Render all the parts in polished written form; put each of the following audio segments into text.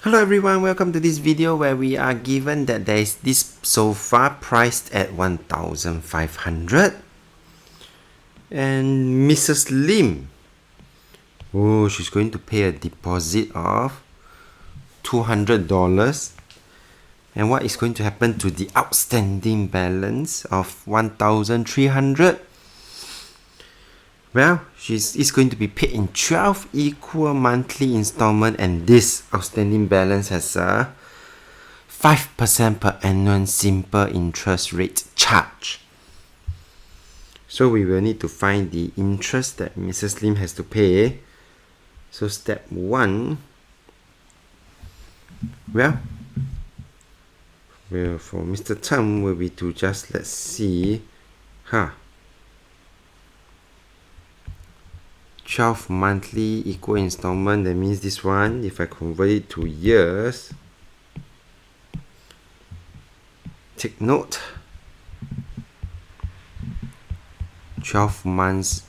Hello everyone, welcome to this video where we are given that there is this sofa priced at 1,500 and Mrs. Lim, she's going to pay a deposit of $200. And what is going to happen to the outstanding balance of 1,300? Well, it's going to be paid in 12 equal monthly installments, and this outstanding balance has a 5% per annum simple interest rate charge. So we will need to find the interest that Mrs. Lim has to pay. So step 1, well, for Mr. Tam will be to just, let's see, 12 monthly equal installment, that means this one, if I convert it to years, take note, 12 months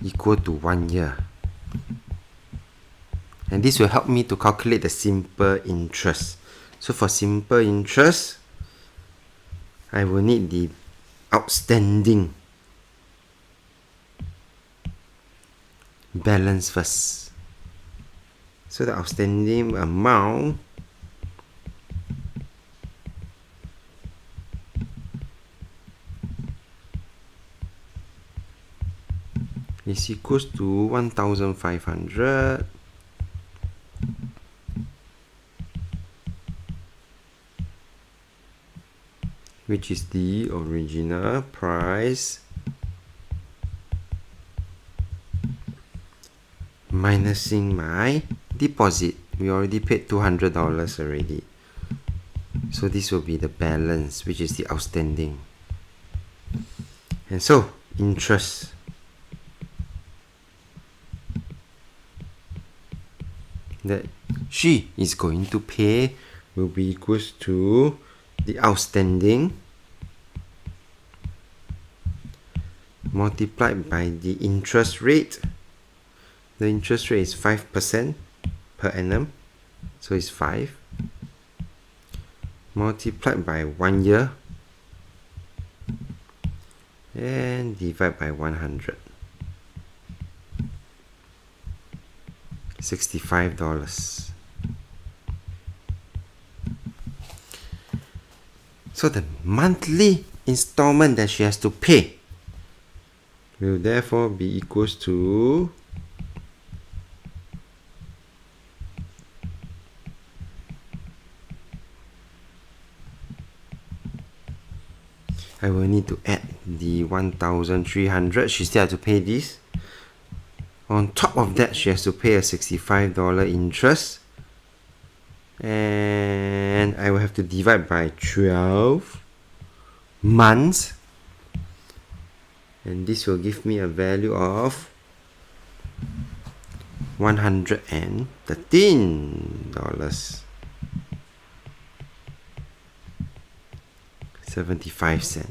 equal to 1 year. And this will help me to calculate the simple interest. So for simple interest, I will need the outstanding balance first. So the outstanding amount is equals to 1,500 which is the original price minusing my deposit. We already paid $200 already. So this will be the balance, which is the outstanding. And so, interest that she is going to pay will be equals to the outstanding multiplied by the interest rate. The interest rate is 5% per annum, so it's 5 multiplied by 1 year and divide by 100. $65. So the monthly installment that she has to pay will therefore be equals to I will need to add the 1,300. She still has to pay this. On top of that, she has to pay a $65 interest. And I will have to divide by 12 months. And this will give me a value of $113. 75 cents.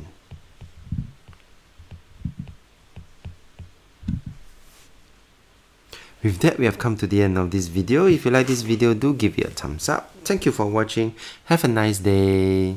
With that, we have come to the end of this video. If you like this video, do give it a thumbs up. Thank you for watching. Have a nice day.